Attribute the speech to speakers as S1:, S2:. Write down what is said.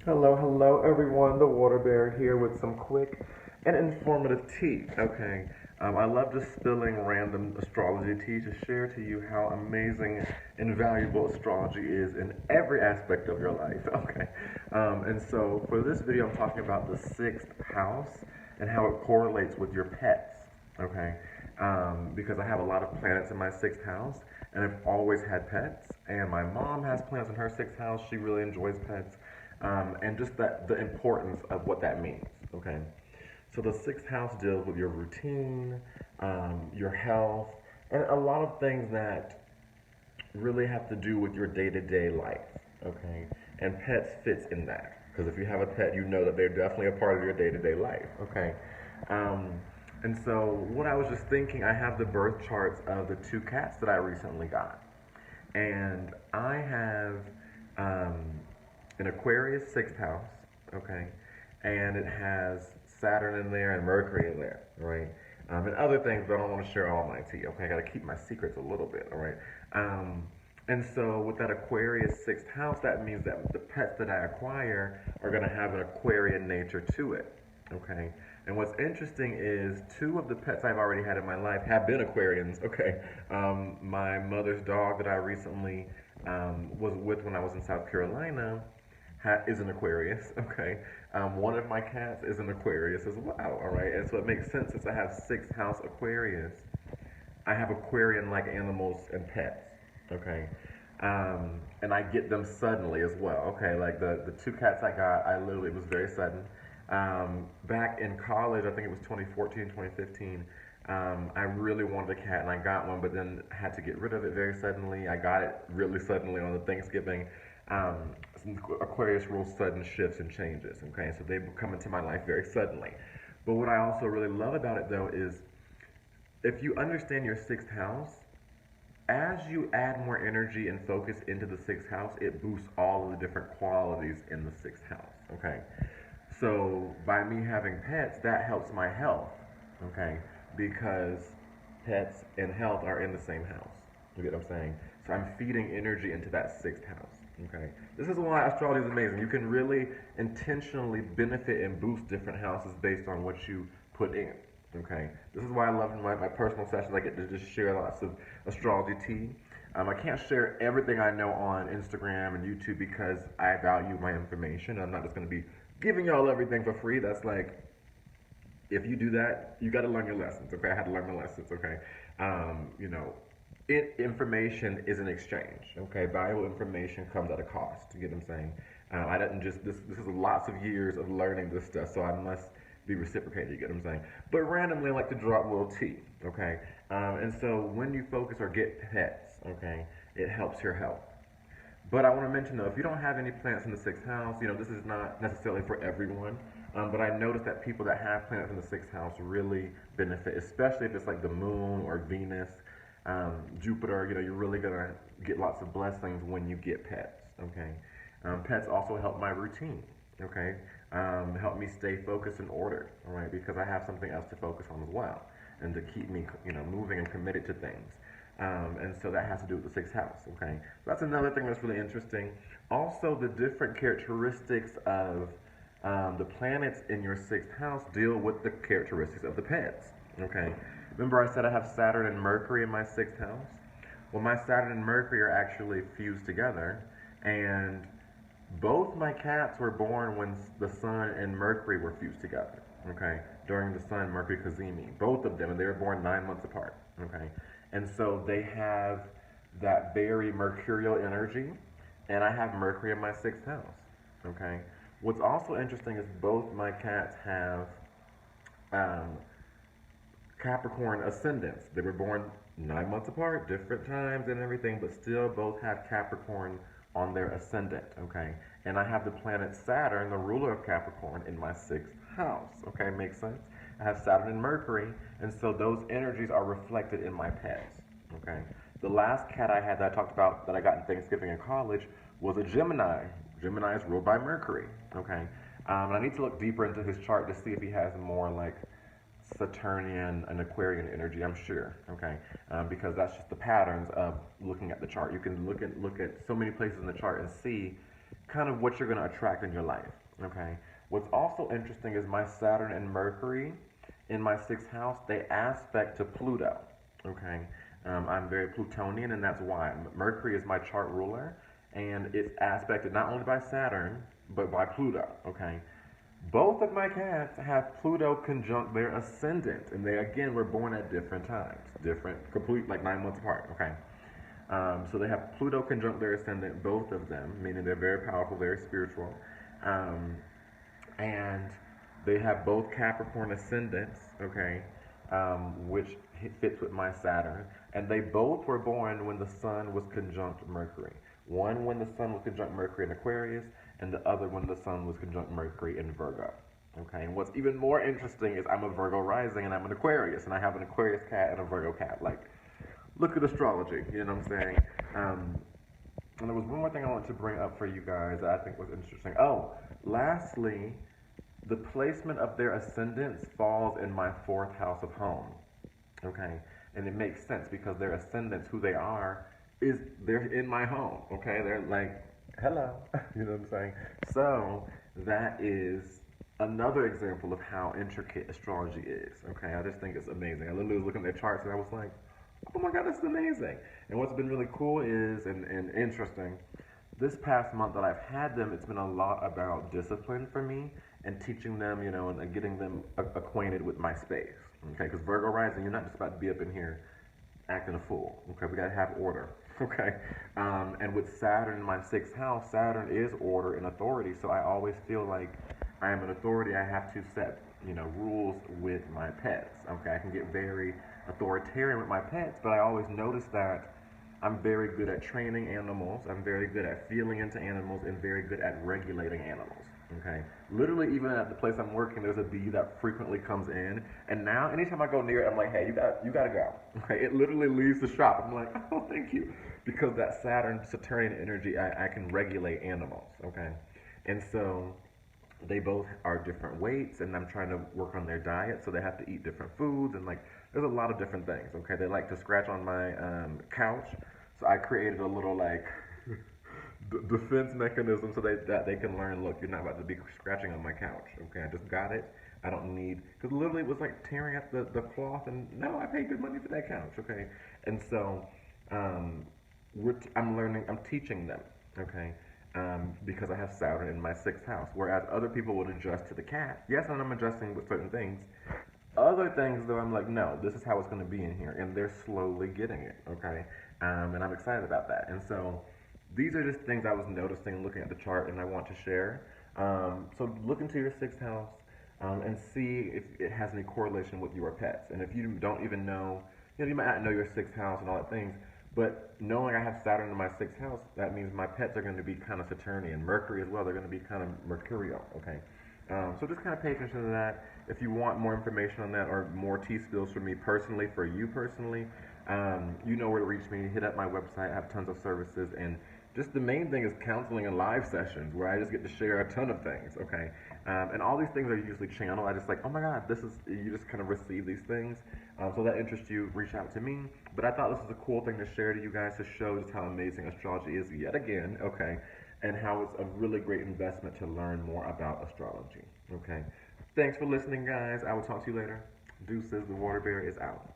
S1: Hello, hello everyone. The Water Bear here with some quick and informative tea. Okay. I love just spilling random astrology tea to share to you how amazing and valuable astrology is in every aspect of your life. Okay. And so for this video, I'm talking about the sixth house and how it correlates with your pets. Okay. Because I have a lot of planets in my sixth house and I've always had pets. And my mom has planets in her sixth house. She really enjoys pets and just that the importance of what that means. Okay, so the sixth house deals with your routine, your health, and a lot of things that really have to do with your day-to-day life. Okay, and pets fits in that because if you have a pet, you know that they're definitely a part of your day-to-day life. Okay. Um, and so, what I was just thinking, I have the birth charts of the two cats that I recently got. And I have um, an Aquarius sixth house, okay, and it has Saturn in there and Mercury in there, right? And other things, but I don't want to share all my tea. Okay, I got to keep my secrets a little bit, all right? Um, and so with that Aquarius sixth house, that means that the pets that I acquire are going to have an Aquarian nature to it, okay? And what's interesting is two of the pets I've already had in my life have been Aquarians. Okay, my mother's dog that I recently was with when I was in South Carolina is an Aquarius. Okay, one of my cats is an Aquarius as well. All right, and so it makes sense since I have sixth house Aquarius. I have Aquarian-like animals and pets. Okay, and I get them suddenly as well. Okay, like the two cats I got, I literally it was very sudden. Back in college, I think it was 2014, 2015. I really wanted a cat and I got one, but then had to get rid of it very suddenly. I got it really suddenly on the Thanksgiving. Um, Aquarius rules sudden shifts and changes. Okay, so they come into my life very suddenly. But what I also really love about it though is if you understand your sixth house, as you add more energy and focus into the sixth house, it boosts all of the different qualities in the sixth house. Okay. So by me having pets, that helps my health. Okay. Because pets and health are in the same house. You get what I'm saying? So I'm feeding energy into that sixth house. Okay. This is why astrology is amazing. You can really intentionally benefit and boost different houses based on what you put in. Okay. This is why I love in my personal sessions. I get to just share lots of astrology tea. I can't share everything I know on Instagram and YouTube because I value my information. I'm not just going to be giving y'all everything for free. That's like, if you do that, you got to learn your lessons. Okay, I had to learn my lessons. Okay, you know, information is an exchange. Okay, valuable information comes at a cost. You get what I'm saying? I didn't just this is lots of years of learning this stuff, so I must be reciprocated. You get what I'm saying? But randomly, I like to drop a little tea. Okay, and so when you focus or get pets, okay, it helps your health. But I want to mention though, if you don't have any planets in the sixth house, you know, this is not necessarily for everyone. But I noticed that people that have planets in the sixth house really benefit, especially if it's like the moon or Venus, Jupiter. You know, you're really gonna get lots of blessings when you get pets. Okay, pets also help my routine. Okay, help me stay focused and ordered. All right, because I have something else to focus on as well, and to keep me, you know, moving and committed to things. And so that has to do with the sixth house. Okay, so that's another thing that's really interesting. Also, the different characteristics of the planets in your sixth house deal with the characteristics of the pets. Okay, remember I said I have Saturn and Mercury in my sixth house. Well, my Saturn and Mercury are actually fused together, and both my cats were born when the Sun and Mercury were fused together. Okay, during the Sun Mercury cazimi, both of them, and they were born 9 months apart. Okay, and so they have that very mercurial energy, and I have Mercury in my sixth house. Okay, what's also interesting is both my cats have um, Capricorn ascendants. They were born 9 months apart, different times and everything, but still both have Capricorn on their ascendant, okay? And I have the planet Saturn, the ruler of Capricorn, in my sixth house, okay? Makes sense? I have Saturn and Mercury, and so those energies are reflected in my pets, okay? The last cat I had that I talked about that I got in Thanksgiving in college was a Gemini. Gemini is ruled by Mercury, okay? And I need to look deeper into his chart to see if he has more like Saturnian and Aquarian energy, I'm sure. Okay, because that's just the patterns of looking at the chart. You can look at so many places in the chart and see kind of what you're going to attract in your life. Okay. What's also interesting is my Saturn and Mercury in my sixth house, they aspect to Pluto. Okay. I'm very Plutonian, and that's why. Mercury is my chart ruler, and it's aspected not only by Saturn, but by Pluto. Okay. Both of my cats have Pluto conjunct their ascendant, and they again were born at different times, different, complete, like 9 months apart. Okay. So they have Pluto conjunct their ascendant, both of them, meaning they're very powerful, very spiritual. Um, and they have both Capricorn ascendants, okay, which fits with my Saturn. And they both were born when the Sun was conjunct Mercury. One when the Sun was conjunct Mercury in Aquarius, and the other when the Sun was conjunct Mercury in Virgo. Okay, and what's even more interesting is I'm a Virgo rising and I'm an Aquarius, and I have an Aquarius cat and a Virgo cat. Like, look at astrology, you know what I'm saying? And there was one more thing I wanted to bring up for you guys that I think was interesting. Oh, lastly, the placement of their ascendants falls in my fourth house of home. Okay, and it makes sense because their ascendants, who they are, is they're in my home. Okay, they're like, hello, you know what I'm saying? So that is another example of how intricate astrology is. Okay, I just think it's amazing. I literally was looking at their charts and I was like, oh my God, this is amazing. And what's been really cool is, and interesting, this past month that I've had them, it's been a lot about discipline for me and teaching them, you know, and getting them acquainted with my space. Okay, because Virgo rising, you're not just about to be up in here acting a fool. Okay, we gotta have order. Okay, and with Saturn in my sixth house, Saturn is order and authority. So I always feel like I am an authority. I have to set, you know, rules with my pets. Okay, I can get very authoritarian with my pets, but I always notice that I'm very good at training animals. I'm very good at feeling into animals and very good at regulating animals. Okay. Literally, even at the place I'm working, there's a bee that frequently comes in, and now anytime I go near it, I'm like, hey, you gotta go. Okay. It literally leaves the shop. I'm like, oh, thank you, because that Saturn Saturnian energy, I can regulate animals. Okay. And so they both are different weights, and I'm trying to work on their diet, so they have to eat different foods, and like there's a lot of different things. Okay, they like to scratch on my couch, so I created a little like defense mechanism so that they can learn. Look, you're not about to be scratching on my couch. Okay, I just got it. I don't need, because literally it was like tearing up the cloth, and no, I paid good money for that couch. Okay, and so um, I'm learning, I'm teaching them. Okay, because I have Saturn in my sixth house. Whereas other people would adjust to the cat. Yes, and I'm adjusting with certain things. Other things, though, I'm like, no, this is how it's going to be in here. And they're slowly getting it, okay? And I'm excited about that. And so these are just things I was noticing looking at the chart and I want to share. So look into your sixth house and see if it has any correlation with your pets. And if you don't even know, you know, you might not know your sixth house and all that things, but knowing I have Saturn in my sixth house, that means my pets are going to be kind of Saturnian. Mercury as well, they're going to be kind of mercurial, okay? So just kind of pay attention to that. If you want more information on that or more tea spills from me personally, for you personally, you know where to reach me. Hit up my website. I have tons of services. And just the main thing is counseling and live sessions where I just get to share a ton of things, okay? And all these things are usually channeled. I just like, oh my God, this is, you just kind of receive these things. So that interests you, reach out to me. But I thought this was a cool thing to share to you guys to show just how amazing astrology is yet again, okay? And how it's a really great investment to learn more about astrology, okay? Thanks for listening, guys. I will talk to you later. Deuces, the water bear is out.